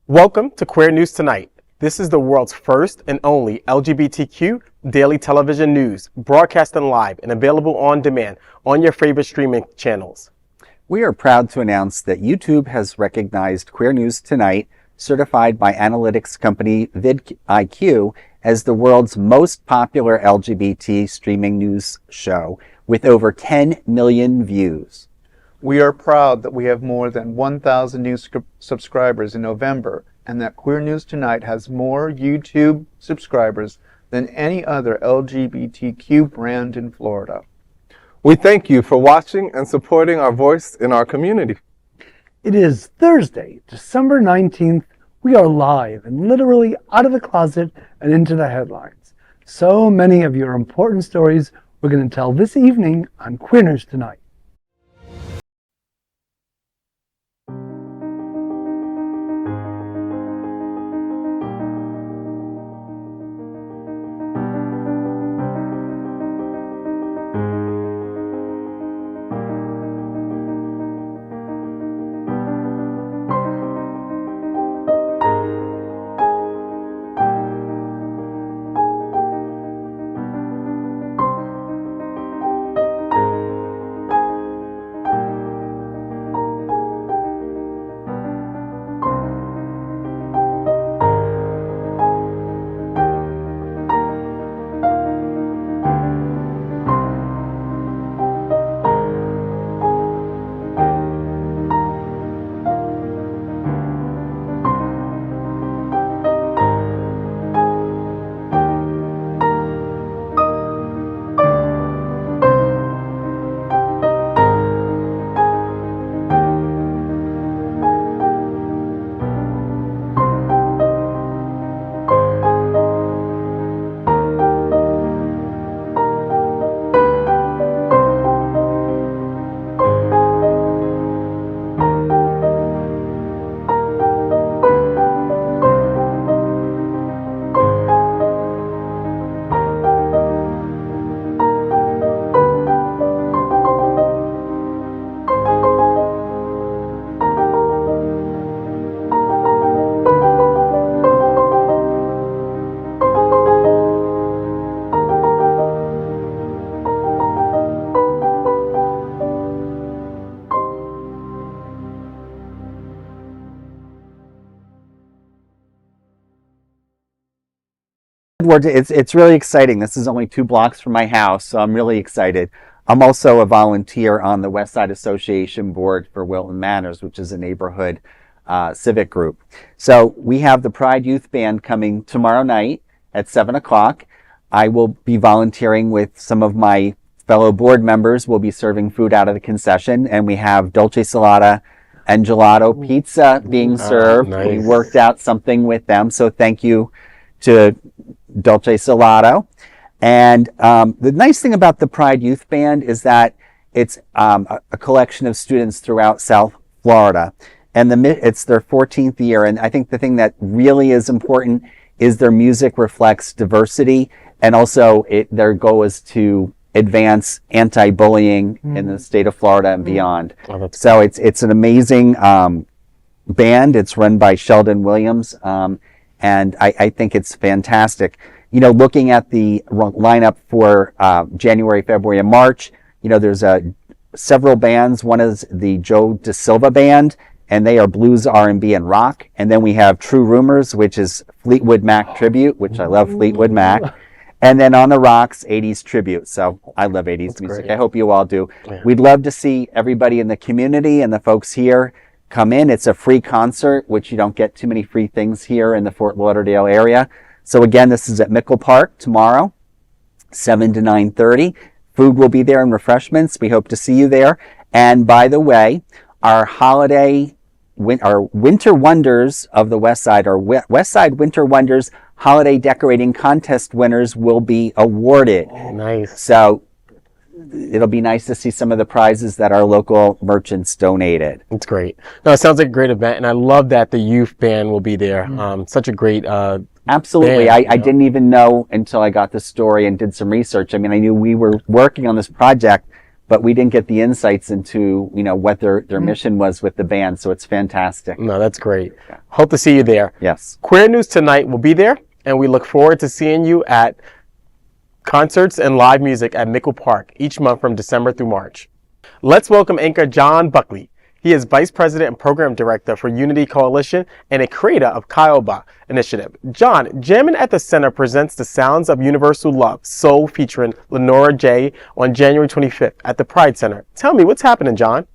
Welcome to Queer News Tonight. This is the world's first and only LGBTQ daily television news, broadcasting live and available on demand on your favorite streaming channels. We are proud to announce that YouTube has recognized Queer News Tonight, certified by analytics company vidIQ, as the world's most popular LGBT streaming news show, with over 10 million views. We are proud that we have more than 1,000 new subscribers in November, and that Queer News Tonight has more YouTube subscribers than any other LGBTQ brand in Florida. We thank you for watching and supporting our voice in our community. It is Thursday, December 19th. We are live and literally out of the closet and into the headlines. So many of your important stories we're going to tell this evening on Queer News Tonight. It's really exciting. This is only 2 blocks from my house, so I'm really excited. I'm also a volunteer on the West Side Association board for Wilton Manors, which is a neighborhood civic group. So we have the Pride Youth Band coming tomorrow night at 7 o'clock. I will be volunteering with some of my fellow board members. We'll be serving food out of the concession, and we have dolce salata and gelato pizza being served. Nice. We worked out something with them, so thank you to Dolce Salato. And the nice thing about the Pride Youth Band is that it's a collection of students throughout South Florida, and it's their 14th year. And I think the thing that really is important is their music reflects diversity, and also their goal is to advance anti-bullying in the state of Florida and beyond. So it's an amazing band. It's run by Sheldon Williams. And I think it's fantastic. You know, looking at the lineup for January, February, and March, you know, there's several bands. One is the Joe Da Silva Band, and they are blues, R&B, and rock. And then we have True Rumors, which is Fleetwood Mac tribute, which I love Fleetwood Mac. And then On the Rocks, 80s tribute. So I love 80s That's music. great. I hope you all do. Yeah. We'd love to see everybody in the community and the folks here come in. It's a free concert, which you don't get too many free things here in the Fort Lauderdale area. So again, this is at Mickel Park tomorrow, 7 to 9:30. Food will be there and refreshments. We hope to see you there. And by the way, our Winter Wonders of the West Side, our West Side Winter Wonders Holiday Decorating Contest winners will be awarded. Nice. So it'll be nice to see some of the prizes that our local merchants donated. It's great. No, it sounds like a great event, and I love that the youth band will be there. Such a great Absolutely. band, I didn't even know until I got the story and did some research. I mean, I knew we were working on this project, but we didn't get the insights into, what their mission was with the band. So it's fantastic. No, that's great. Hope to see you there. Yes. Queer News Tonight will be there, and we look forward to seeing you at concerts and live music at Mickel Park each month from December through March. Let's welcome anchor John Buckley. He is Vice President and Program Director for Unity Coalition and a creator of Kioba Initiative. John, Jammin at the Center presents the Sounds of Universal Love, S.O.U.L featuring LeNora, Jaye on January 25th at the Pride Center. Tell me, what's happening, John?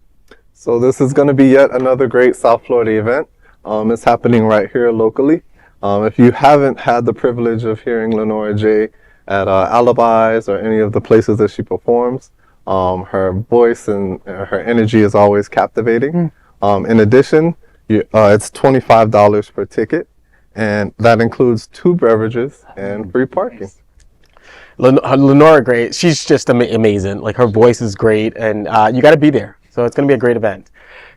So this is going to be yet another great South Florida event. It's happening right here locally. If you haven't had the privilege of hearing LeNora Jaye at Alibis or any of the places that she performs, her voice and her energy is always captivating. In addition, it's $25 per ticket, and that includes 2 beverages and free parking. LeNora, great. She's just amazing. Like, her voice is great, and you got to be there. So it's going to be a great event.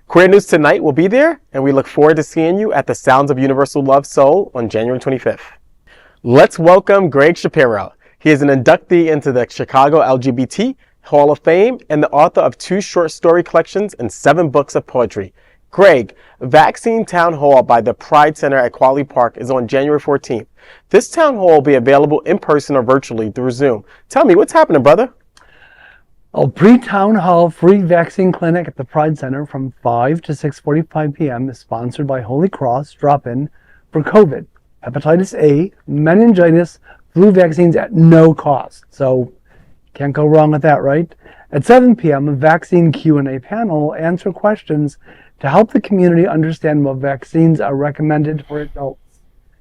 Queer News Tonight will be there, and we look forward to seeing you at the Sounds of Universal Love, S.O.U.L on January 25th. Let's welcome Gregg Shapiro. He is an inductee into the Chicago LGBT Hall of Fame and the author of 2 short story collections and 7 books of poetry. Gregg, Vaccine Town Hall by the Pride Center at Quality Park is on January 14th. This town hall will be available in person or virtually through Zoom. Tell me, what's happening, brother? A pre-town hall free vaccine clinic at the Pride Center from 5 to 6:45 p.m. is sponsored by Holy Cross Drop-In for COVID, hepatitis A, meningitis, flu vaccines at no cost. So can't go wrong with that, right? At 7 p.m., a vaccine Q&A panel will answer questions to help the community understand what vaccines are recommended for adults.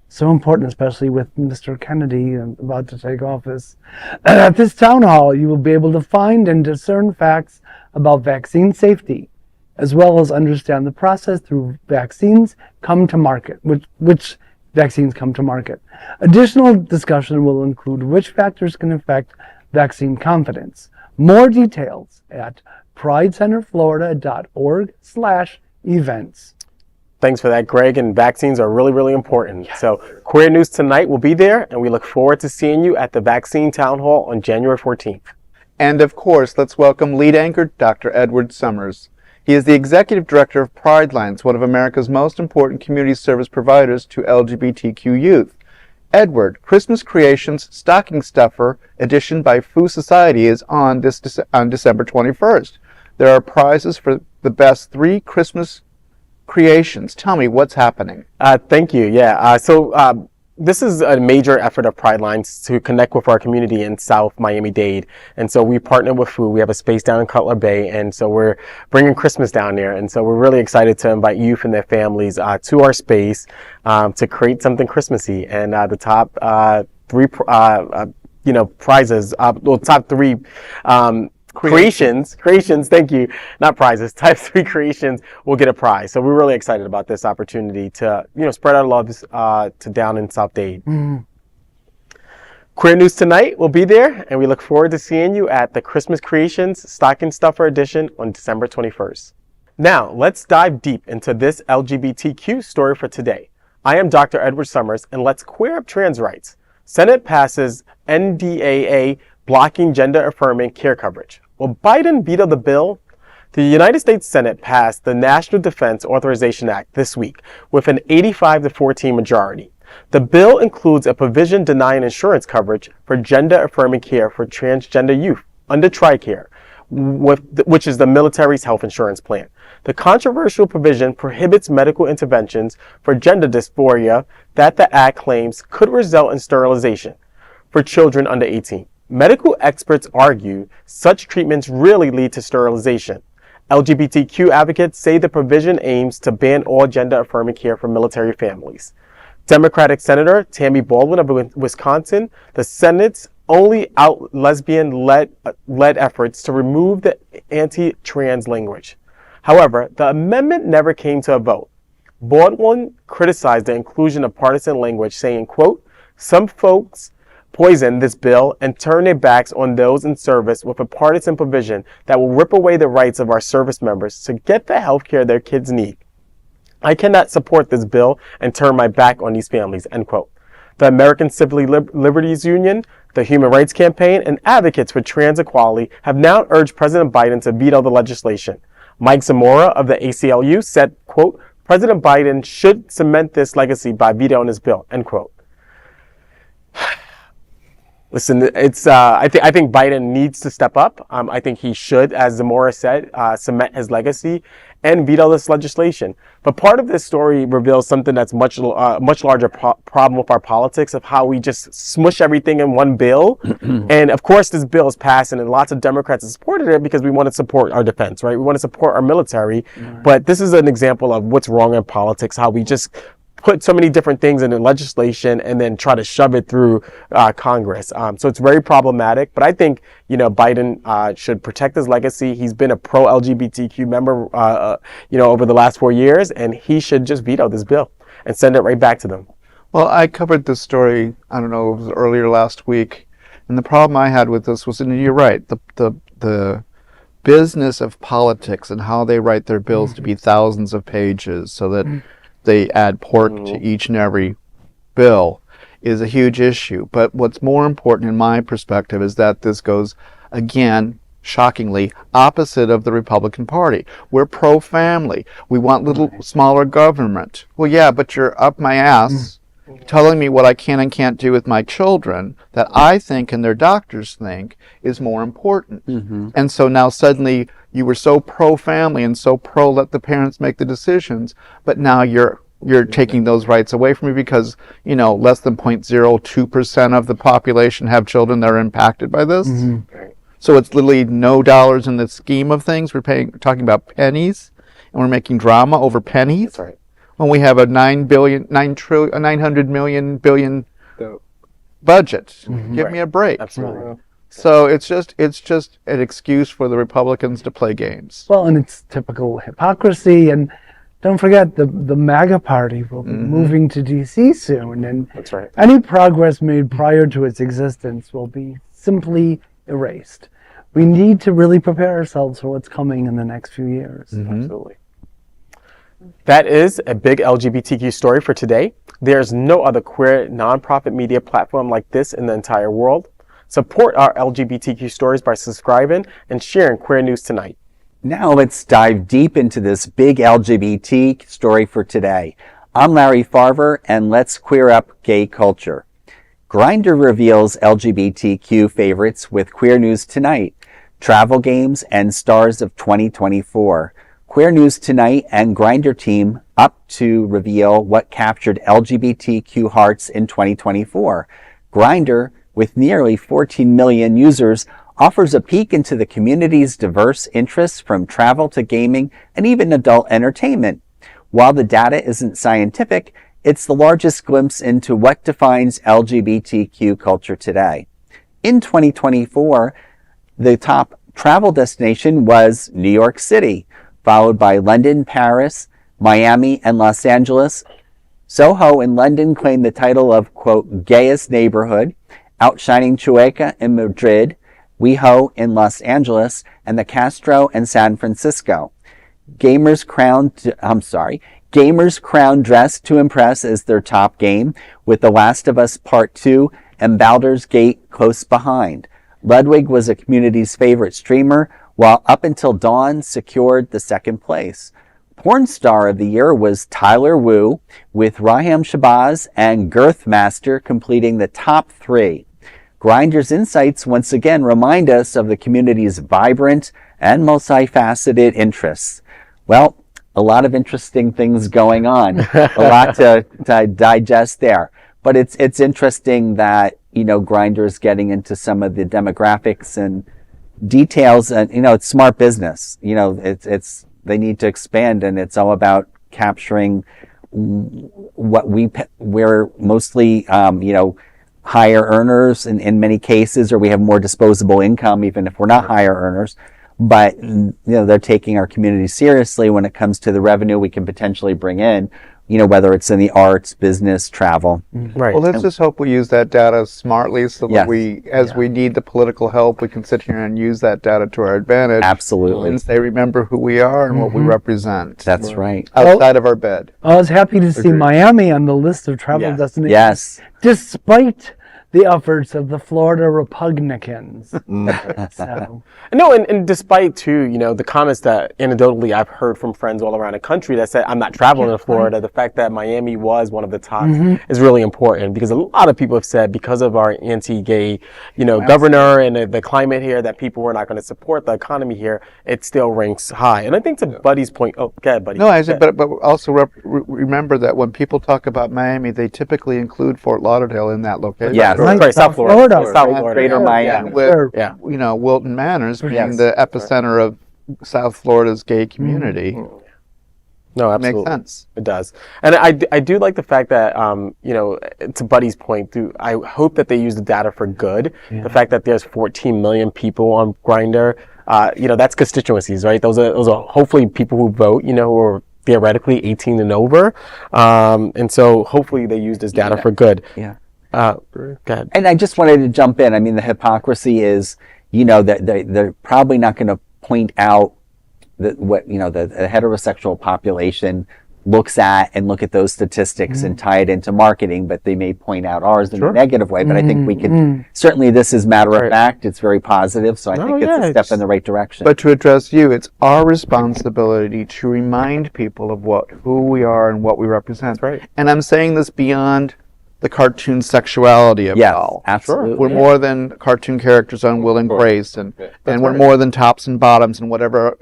So important, especially with Mr. Kennedy about to take office. At this town hall, you will be able to find and discern facts about vaccine safety, as well as understand the process through vaccines come to market, which vaccines come to market. Additional discussion will include which factors can affect vaccine confidence. More details at pridecenterflorida.org/events. Thanks for that, Gregg. And vaccines are really, really important. Yes. So Queer News Tonight will be there, and we look forward to seeing you at the Vaccine Town Hall on January 14th. And of course, let's welcome lead anchor Dr. Edward Summers. He is the Executive Director of Pride Lines, one of America's most important community service providers to LGBTQ youth. Edward, Christmas Creations Stocking Stuffer edition by Foo Society is on December 21st. There are prizes for the best 3 Christmas creations. Tell me, what's happening? Thank you. This is a major effort of Pride Lines to connect with our community in South Miami-Dade. And so we partner with Foo. We have a space down in Cutler Bay, and so we're bringing Christmas down there. And so we're really excited to invite youth and their families to our space to create something Christmassy. And the top 3 prizes, top 3 creations, thank you, not prizes, type 3 creations will get a prize. So we're really excited about this opportunity to, spread our loves to down in South Dade. Queer News Tonight will be there, and we look forward to seeing you at the Christmas Creations Stocking Stuffer edition on December 21st. Now, let's dive deep into this LGBTQ story for today. I am Dr. Edward Summers, and let's queer up trans rights. Senate passes NDAA blocking gender-affirming care coverage. Will Biden veto the bill? The United States Senate passed the National Defense Authorization Act this week with an 85-14 majority. The bill includes a provision denying insurance coverage for gender-affirming care for transgender youth under TRICARE, which is the military's health insurance plan. The controversial provision prohibits medical interventions for gender dysphoria that the act claims could result in sterilization for children under 18. Medical experts argue such treatments really lead to sterilization. LGBTQ advocates say the provision aims to ban all gender-affirming care for military families. Democratic Senator Tammy Baldwin of Wisconsin, the Senate's only out lesbian-led efforts to remove the anti-trans language. However, the amendment never came to a vote. Baldwin criticized the inclusion of partisan language, saying, quote, "Some folks poison this bill and turn their backs on those in service with a partisan provision that will rip away the rights of our service members to get the health care their kids need. I cannot support this bill and turn my back on these families," end quote. The American Civil Liberties Union, the Human Rights Campaign, and advocates for trans equality have now urged President Biden to veto the legislation. Mike Zamora of the ACLU said, quote, President Biden should cement this legacy by vetoing his bill, end quote. Listen, it's I think Biden needs to step up. I think he should, as Zamora said, cement his legacy and veto this legislation. But part of this story reveals something that's much larger problem with our politics of how we just smush everything in one bill. And of course, this bill is passing, and lots of Democrats have supported it because we want to support our defense, right? We want to support our military. Right. But this is an example of what's wrong in politics, how we just put so many different things in the legislation and then try to shove it through Congress. So it's very problematic. But I think, Biden should protect his legacy. He's been a pro-LGBTQ member, over the last 4 years, and he should just veto this bill and send it right back to them. Well, I covered this story, I don't know, it was earlier last week. And the problem I had with this was, and you're right, the business of politics and how they write their bills to be thousands of pages so that they add pork to each and every bill is a huge issue. But what's more important in my perspective is that this goes, again, shockingly, opposite of the Republican Party. We're pro-family. We want little smaller government. Well, yeah, but you're up my ass telling me what I can and can't do with my children that I think and their doctors think is more important. And so now suddenly you were so pro-family and so pro-let the parents make the decisions, but now you're taking those rights away from me because, less than 0.02% of the population have children that are impacted by this. So it's literally no dollars in the scheme of things. We're talking about pennies, and we're making drama over pennies. That's right. When we have a $900 million budget. Give me a break. Absolutely. So it's just an excuse for the Republicans to play games. Well, and it's typical hypocrisy. And don't forget, the MAGA party will be moving to D.C. soon. And that's right. Any progress made prior to its existence will be simply erased. We need to really prepare ourselves for what's coming in the next few years. Absolutely. That is a big LGBTQ story for today. There's no other queer nonprofit media platform like this in the entire world. Support our LGBTQ stories by subscribing and sharing Queer News Tonight. Now let's dive deep into this big LGBT story for today. I'm Larry Farver, and let's queer up gay culture. Grindr reveals LGBTQ favorites with Queer News Tonight, travel games, and stars of 2024. Queer News Tonight and Grindr team up to reveal what captured LGBTQ hearts in 2024. Grindr, with nearly 14 million users, offers a peek into the community's diverse interests from travel to gaming and even adult entertainment. While the data isn't scientific, it's the largest glimpse into what defines LGBTQ culture today. In 2024, the top travel destination was New York City, followed by London, Paris, Miami, and Los Angeles. Soho in London claimed the title of, quote, gayest neighborhood, outshining Chueca in Madrid, WeHo in Los Angeles, and the Castro in San Francisco. Gamers crowned Dress to Impress as their top game, with The Last of Us Part 2 and Baldur's Gate close behind. Ludwig was a community's favorite streamer, while Up Until Dawn secured the second place. Porn Star of the Year was Tyler Wu, with Raham Shabazz and Girthmaster completing the top 3. Grindr's insights once again remind us of the community's vibrant and multifaceted interests. Well, a lot of interesting things going on, a lot to digest there. But it's interesting that, Grindr is getting into some of the demographics and details, and it's smart business. It's they need to expand, and it's all about capturing what we're mostly higher earners in many cases, or we have more disposable income even if we're not higher earners. But they're taking our community seriously when it comes to the revenue we can potentially bring in whether it's in the arts, business, travel. Right. Well, let's just hope we use that data smartly so that Yes. we need the political help, we can sit here and use that data to our advantage. Absolutely. And say, remember who we are and what we represent. That's right. Outside of our bed. I was happy to see Agreed. Miami on the list of travel Yes. destinations. Yes. Despite the efforts of the Florida Republicans. So, No, and despite too, the comments that anecdotally I've heard from friends all around the country that said I'm not traveling to Florida, the fact that Miami was one of the tops is really important because a lot of people have said because of our anti-gay, governor and the climate here that people were not going to support the economy here. It still ranks high, and I think to Buddy's point. Oh, go ahead, Buddy. No, I said, but also remember that when people talk about Miami, they typically include Fort Lauderdale in that location. Yes. Right, Sorry, South Florida. Florida. South Florida. Greater Miami. With, Yeah. Wilton Manors being Yes. the epicenter of South Florida's gay community. No, Makes absolutely. sense. It does. And I do like the fact that, to Buddy's point, I hope that they use the data for good. The fact that there's 14 million people on Grindr, that's constituencies, right? Those are hopefully people who vote, who are theoretically 18 and over. And so hopefully they use this data for good. Yeah. Go ahead. And I just wanted to jump in. I mean, the hypocrisy is, that they're probably not going to point out what the heterosexual population looks at and look at those statistics and tie it into marketing, but they may point out ours in a negative way. But I think we can, certainly this is matter of fact. It's very positive. So I think it's a step in the right direction. But to address you, it's our responsibility to remind people of who we are and what we represent. That's right. And I'm saying this beyond the cartoon sexuality of it yes, all. absolutely. We're more than cartoon characters on Will and Grace, and we're right. more than tops and bottoms and whatever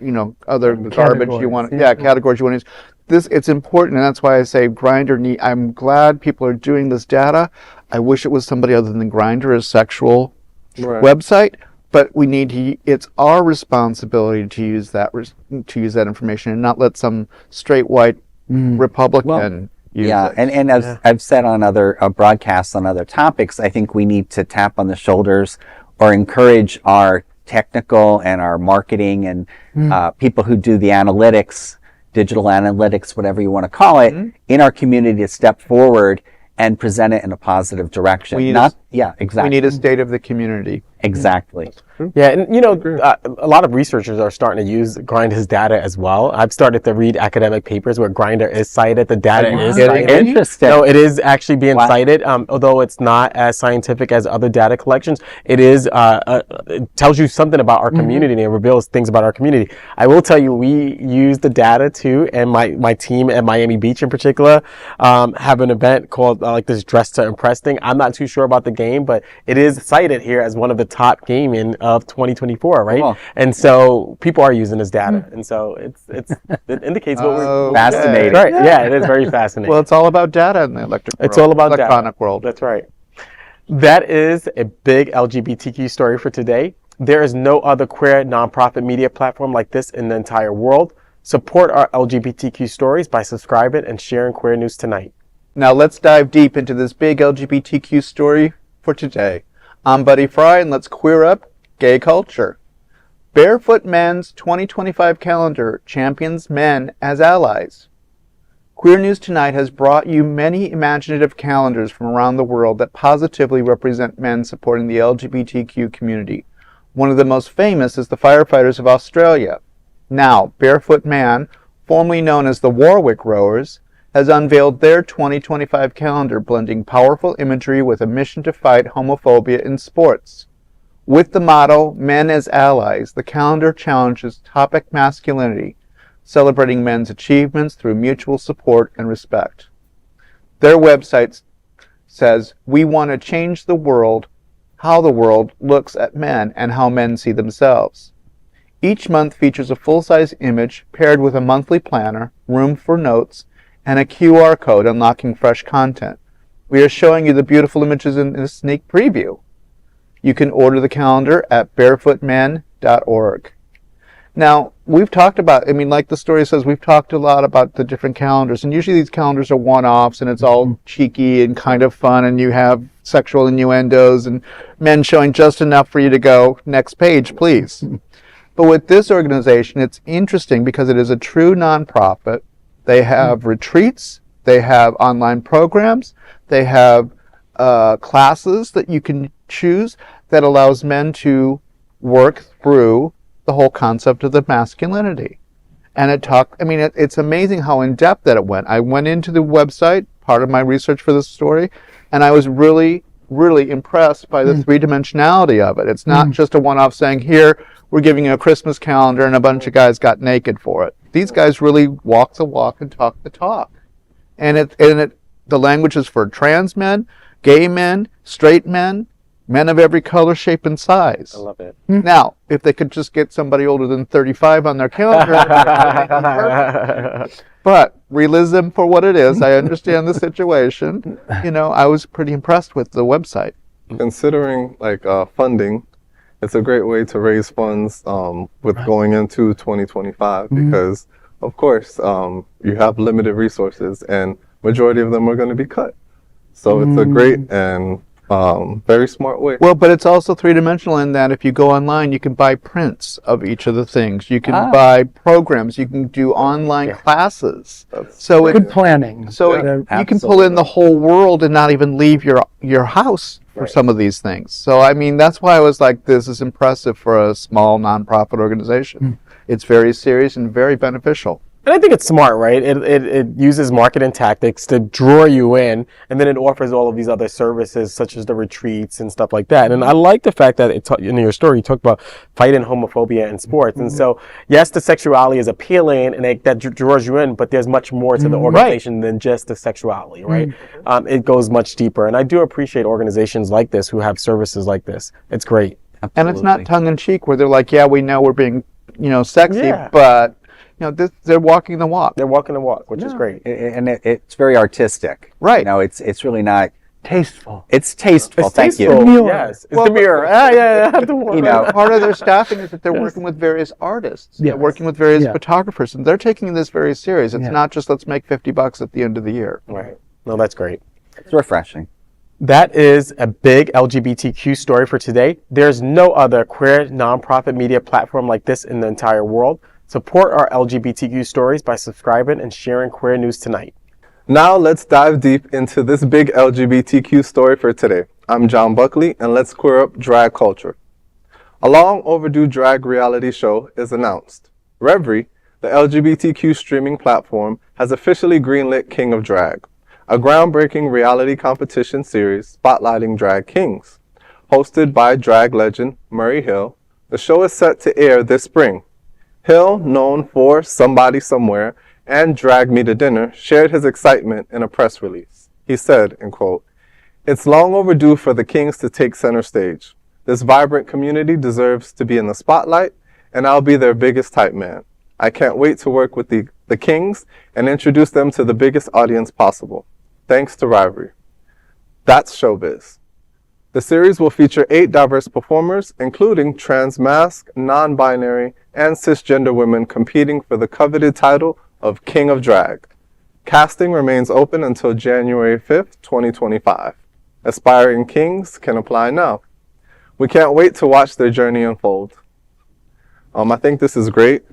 other garbage you want. Categories you want to use. It's important, and that's why I say Grindr. I'm glad people are doing this data. I wish it was somebody other than Grindr, a sexual website. But we need to. It's our responsibility to use that information and not let some straight white Republican. And as I've said on other broadcasts on other topics, I think we need to tap on the shoulders or encourage our technical and our marketing and people who do the analytics, digital analytics, whatever you want to call it, in our community to step forward and present it in a positive direction. Exactly. We need a state of the community. Exactly. Yeah, and a lot of researchers are starting to use Grindr's data as well. I've started to read academic papers where Grindr is cited, the data is cited. Interesting. No, it is actually being cited, although it's not as scientific as other data collections. It is, it tells you something about our community and it reveals things about our community. I will tell you, we use the data too, and my team at Miami Beach in particular have an event called like this Dress to Impress thing. I'm not too sure about the game, but it is cited here as one of the top gaming of 2024, right? Cool. And so people are using this data, and so it indicates what we're Fascinating. Right? Yeah, it is very fascinating. Well, it's all about data in the It's all about electronic data. world. That's right. That is a big LGBTQ story for today. There is no other queer nonprofit media platform like this in the entire world. Support our LGBTQ stories by subscribing and sharing Queer News Tonight. Now let's dive deep into this big LGBTQ story for today. I'm Buddy Frey, and let's queer up gay culture. Barefoot Men's 2025 calendar champions men as allies. Queer News Tonight has brought you many imaginative calendars from around the world that positively represent men supporting the LGBTQ community. One of the most famous is the Firefighters of Australia. Now, Barefoot Man, formerly known as the Warwick Rowers, has unveiled their 2025 calendar, blending powerful imagery with a mission to fight homophobia in sports. With the motto, Men as Allies, the calendar challenges topic masculinity, celebrating men's achievements through mutual support and respect. Their website says, "We want to change the world, how the world looks at men and how men see themselves." Each month features a full-size image paired with a monthly planner, room for notes, and a QR code unlocking fresh content. We are showing you the beautiful images in a sneak preview. You can order the calendar at barefootmen.org. Now, we've talked about, like the story says, we've talked a lot about the different calendars, and usually these calendars are one-offs, and it's all cheeky and kind of fun, and you have sexual innuendos and men showing just enough for you to go, next page, please. But with this organization, it's interesting because it is a true nonprofit. They have retreats, They have online programs. They have classes that you can choose that allows men to work through the whole concept of the masculinity. And it's amazing how in depth that it went. I went into the website, part of my research for this story, and I was really, really impressed by the three-dimensionality of it. It's not just a one-off saying, here, we're giving you a Christmas calendar and a bunch of guys got naked for it. These guys really walk the walk and talk the talk. And the language is for trans men, gay men, straight men, men of every color, shape, and size. I love it. Now, if they could just get somebody older than 35 on their calendar, but realism for what it is. I understand the situation. I was pretty impressed with the website. Considering funding, it's a great way to raise funds with going into 2025 because, of course, you have limited resources and majority of them are going to be cut. So it's a great and very smart way. Well, but it's also three-dimensional in that if you go online, you can buy prints of each of the things. You can buy programs. You can do online classes. So Good planning. So you can pull in the whole world and not even leave your house for some of these things. So, that's why I was like, this is impressive for a small nonprofit organization. It's very serious and very beneficial. And I think it's smart, right? It uses marketing tactics to draw you in, and then it offers all of these other services, such as the retreats and stuff like that. And I like the fact that in your story, you talk about fighting homophobia in sports. And so, yes, the sexuality is appealing, and that draws you in, but there's much more to the organization than just the sexuality, right? It goes much deeper. And I do appreciate organizations like this who have services like this. It's great. Absolutely. And it's not tongue-in-cheek where they're like, yeah, we know we're being, sexy, but... they're walking the walk. They're walking the walk, which is great. And it's very artistic. Right. It's really not Tasteful. It's tasteful. Thank you. Demure. Yes, it's demure. Part of their staffing is that they're working with various artists. They're working with various photographers, and they're taking this very serious. It's not just let's make $50 at the end of the year. Right. No, that's great. It's refreshing. That is a big LGBTQ story for today. There's no other queer nonprofit media platform like this in the entire world. Support our LGBTQ stories by subscribing and sharing Queer News Tonight. Now let's dive deep into this big LGBTQ story for today. I'm John Buckley, and let's queer up drag culture. A long overdue drag reality show is announced. Reverie, the LGBTQ streaming platform, has officially greenlit King of Drag, a groundbreaking reality competition series spotlighting drag kings. Hosted by drag legend Murray Hill, the show is set to air this spring. Hill, known for Somebody Somewhere and Drag Me to Dinner, shared his excitement in a press release. He said, and quote, "It's long overdue for the kings to take center stage. This vibrant community deserves to be in the spotlight, and I'll be their biggest hype man. I can't wait to work with the kings and introduce them to the biggest audience possible. Thanks to Rivalry." That's showbiz. The series will feature 8 diverse performers, including trans masc, non-binary, and cisgender women competing for the coveted title of King of Drag. Casting remains open until January 5th, 2025. Aspiring kings can apply now. We can't wait to watch their journey unfold. I think this is great.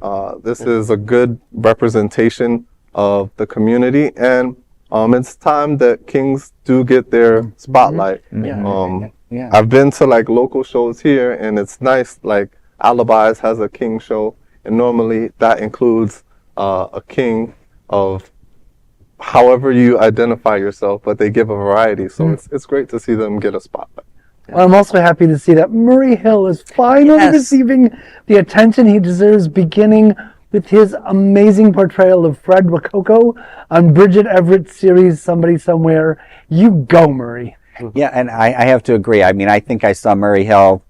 This is a good representation of the community, and it's time that kings do get their spotlight. I've been to local shows here, and it's nice. Alibis has a king show, and normally that includes a king of however you identify yourself, but they give a variety. So it's great to see them get a spotlight. Well, I'm also happy to see that Murray Hill is finally receiving the attention he deserves, beginning with his amazing portrayal of Fred Rococo on Bridget Everett's series Somebody Somewhere. You go, Murray. Yeah, and I have to agree. I think I saw Murray Hill,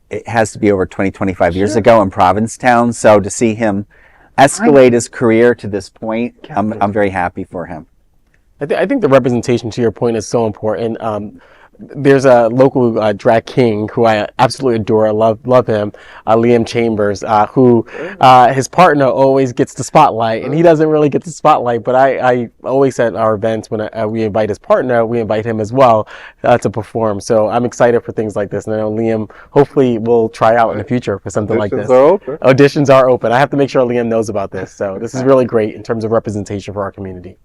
it has to be over 25 years ago in Provincetown. So to see him escalate his career to this point, I'm very happy for him. I think the representation, to your point, is so important. There's a local drag king who I absolutely adore. I love him, Liam Chambers, who his partner always gets the spotlight, and he doesn't really get the spotlight. But I always at our events when we invite his partner, we invite him as well to perform. So I'm excited for things like this, and I know Liam hopefully will try out in the future for something like this. Auditions are open. I have to make sure Liam knows about this. So this is really great in terms of representation for our community.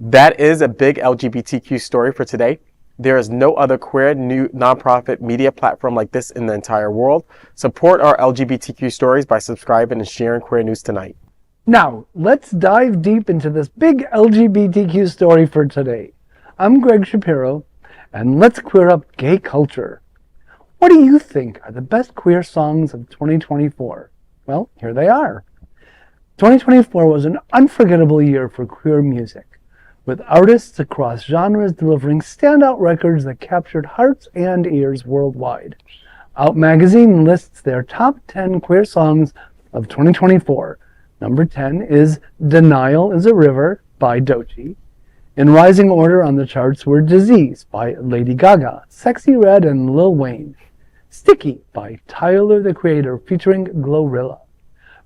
That is a big LGBTQ story for today. There is no other queer new nonprofit media platform like this in the entire world. Support our LGBTQ stories by subscribing and sharing Queer News Tonight. Now, let's dive deep into this big LGBTQ story for today. I'm Gregg Shapiro, and let's queer up gay culture. What do you think are the best queer songs of 2024? Well, here they are. 2024 was an unforgettable year for queer music, with artists across genres delivering standout records that captured hearts and ears worldwide. Out magazine lists their top 10 queer songs of 2024. Number 10 is Denial is a River by Doechii. In rising order on the charts were Disease by Lady Gaga, Sexy Red and Lil Wayne, Sticky by Tyler the Creator featuring Glorilla.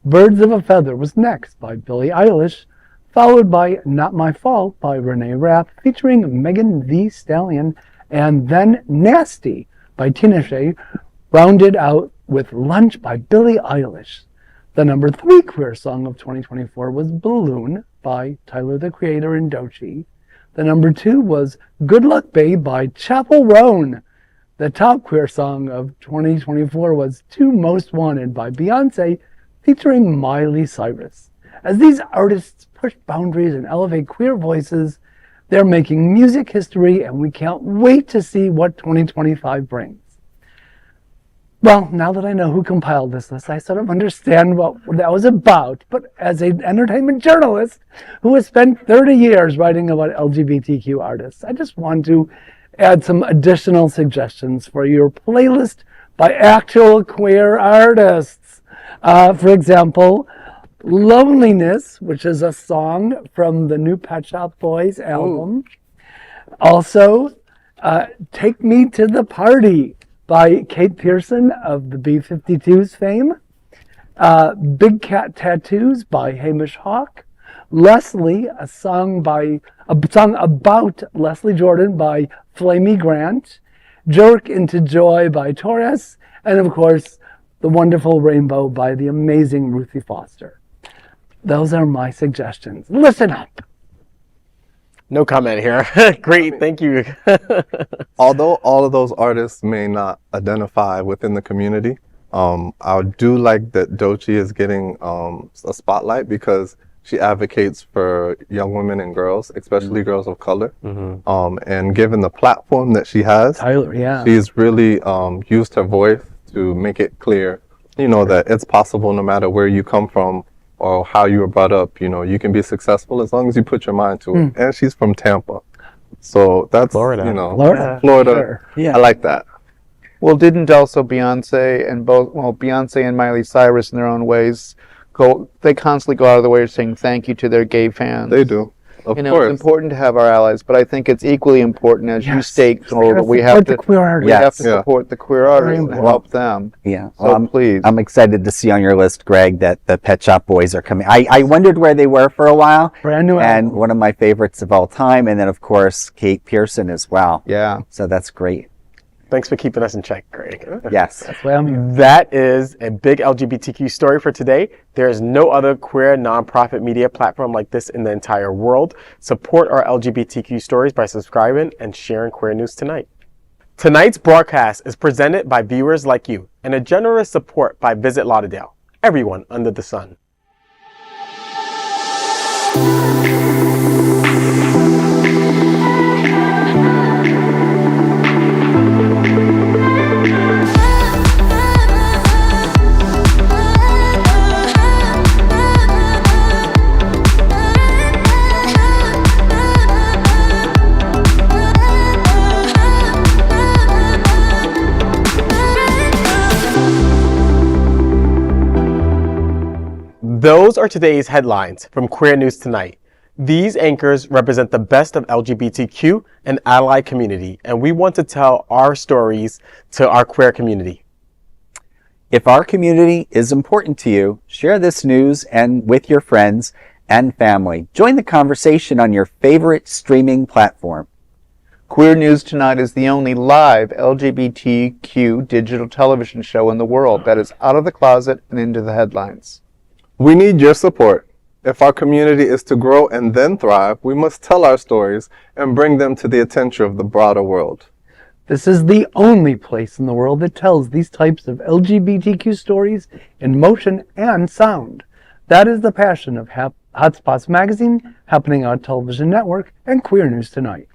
Birds of a Feather was next by Billie Eilish, followed by Not My Fault by Renee Rapp featuring Megan Thee Stallion, and then Nasty by Tinashe, rounded out with Lunch by Billie Eilish. The number 3 queer song of 2024 was Balloon by Tyler the Creator and Doechii. The number 2 was Good Luck Babe by Chappell Roan. The top queer song of 2024 was Two Most Wanted by Beyonce featuring Miley Cyrus. As these artists push boundaries and elevate queer voices, they're making music history, and we can't wait to see what 2025 brings. Well, now that I know who compiled this list, I sort of understand what that was about. But as an entertainment journalist who has spent 30 years writing about LGBTQ artists, I just want to add some additional suggestions for your playlist by actual queer artists. For example, Loneliness, which is a song from the new Pet Shop Boys album. Also, Take Me to the Party by Kate Pearson of the B-52s fame. Big Cat Tattoos by Hamish Hawk. Leslie, a song about Leslie Jordan by Flamey Grant. Jerk into Joy by Torres. And of course, The Wonderful Rainbow by the amazing Ruthie Foster. Those are my suggestions. Listen up. No comment here. Great, thank you. Although all of those artists may not identify within the community, I do like that Doechii is getting a spotlight because she advocates for young women and girls, especially girls of color. And given the platform that she has, she's really used her voice to make it clear, that it's possible no matter where you come from or how you were brought up, you can be successful as long as you put your mind to it. And she's from Tampa. So that's, Florida. Florida. Sure. Yeah. I like that. Well, didn't also Beyonce and Miley Cyrus in their own ways they constantly go out of the way saying thank you to their gay fans. They do. Of course. It's important to have our allies, but I think it's equally important, as you state, that we have to support the queer artists and help them. Yeah. So please. I'm excited to see on your list, Greg, that the Pet Shop Boys are coming. I wondered where they were for a while. Brand new and album. one of my favorites of all time. And then, of course, Kate Pearson as well. Yeah. So that's great. Thanks for keeping us in check, Greg. Yes. That's why I'm here. That is a big LGBTQ story for today. There is no other queer nonprofit media platform like this in the entire world. Support our LGBTQ stories by subscribing and sharing Queer News Tonight. Tonight's broadcast is presented by viewers like you and a generous support by Visit Lauderdale, everyone under the sun. Those are today's headlines from Queer News Tonight. These anchors represent the best of LGBTQ and ally community, and we want to tell our stories to our queer community. If our community is important to you, share this news and with your friends and family. Join the conversation on your favorite streaming platform. Queer News Tonight is the only live LGBTQ digital television show in the world that is out of the closet and into the headlines. We need your support. If our community is to grow and then thrive, we must tell our stories and bring them to the attention of the broader world. This is the only place in the world that tells these types of LGBTQ stories in motion and sound. That is the passion of Hotspots Magazine, happening on Television Network, and Queer News Tonight.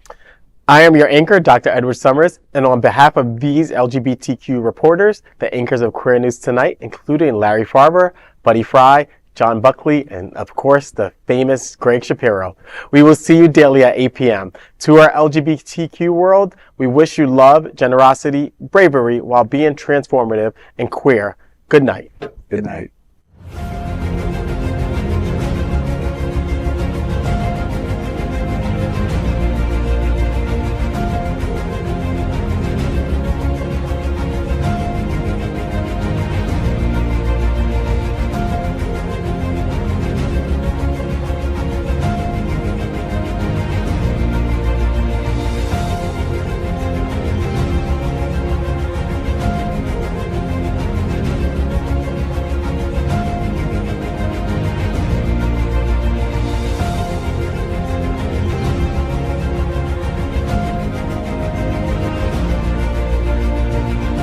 I am your anchor, Dr. Edward Summers, and on behalf of these LGBTQ reporters, the anchors of Queer News Tonight, including Larry Farver, Buddy Frey, John Buckley, and of course, the famous Gregg Shapiro. We will see you daily at 8 p.m. To our LGBTQ world, we wish you love, generosity, bravery, while being transformative and queer. Good night. Good night.